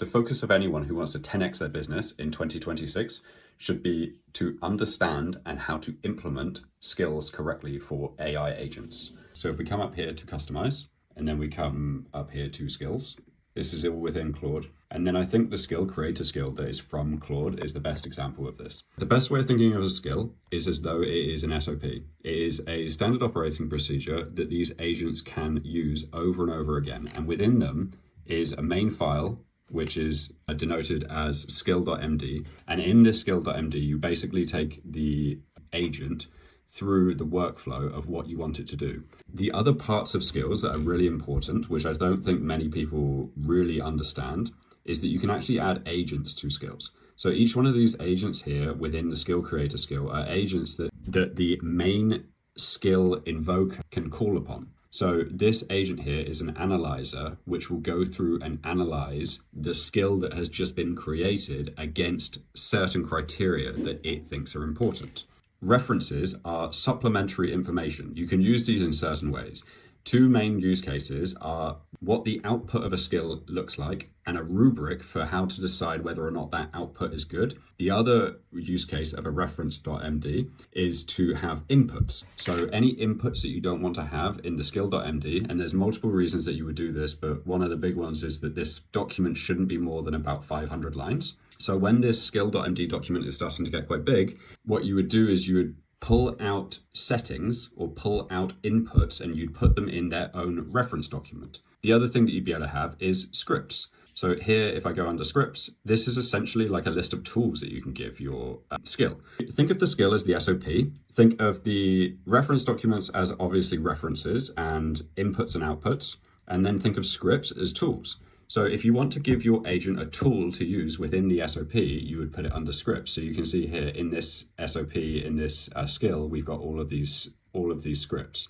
The focus of anyone who wants to 10x their business in 2026 should be to understand and how to implement skills correctly for AI agents. So if we come up here to customize, and then we come up here to skills, this is all within Claude. And then I think the skill creator skill that is from Claude is the best example of this. The best way of thinking of a skill is as though it is an SOP. It is a standard operating procedure that these agents can use over and over again. And within them is a main file, which is denoted as skill.md. And in this skill.md, you basically take the agent through the workflow of what you want it to do. The other parts of skills that are really important, which I don't think many people really understand, is that you can actually add agents to skills. So each one of these agents here within the skill creator skill are agents that the main skill invoker can call upon. So this agent here is an analyzer, which will go through and analyze the skill that has just been created against certain criteria that it thinks are important. References are supplementary information. You can use these in certain ways. Two main use cases are what the output of a skill looks like and a rubric for how to decide whether or not that output is good. The other use case of a reference.md is to have inputs. So any inputs that you don't want to have in the skill.md, and there's multiple reasons that you would do this, but one of the big ones is that this document shouldn't be more than about 500 lines. So when this skill.md document is starting to get quite big, what you would do is you would pull out settings or pull out inputs and you'd put them in their own reference document. The other thing that you'd be able to have is scripts. So here, if I go under scripts, this is essentially like a list of tools that you can give your skill. Think of the skill as the SOP. Think of the reference documents as obviously references and inputs and outputs. And then think of scripts as tools. So if you want to give your agent a tool to use within the SOP, you would put it under scripts. So you can see here in this SOP, in this skill, we've got all of these scripts.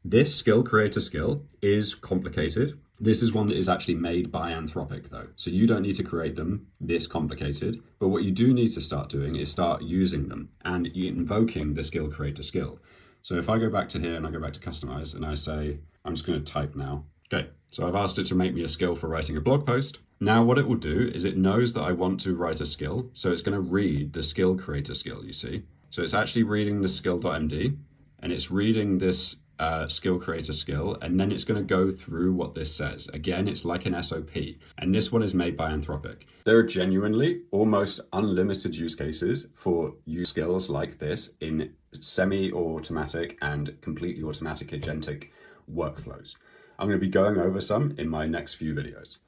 This skill creator skill is complicated. This is one that is actually made by Anthropic though. So you don't need to create them this complicated, but what you do need to start doing is start using them and invoking the skill creator skill. So if I go back to here and I go back to customize and I say, I'm just going to type now. Okay, so I've asked it to make me a skill for writing a blog post. Now what it will do is it knows that I want to write a skill. So it's going to read the skill creator skill, you see. So it's actually reading the skill.md and it's reading this skill creator skill, and then it's going to go through what this says. Again, it's like an SOP, and this one is made by Anthropic. There are genuinely almost unlimited use cases for use skills like this in semi-automatic and completely automatic agentic workflows. I'm going to be going over some in my next few videos.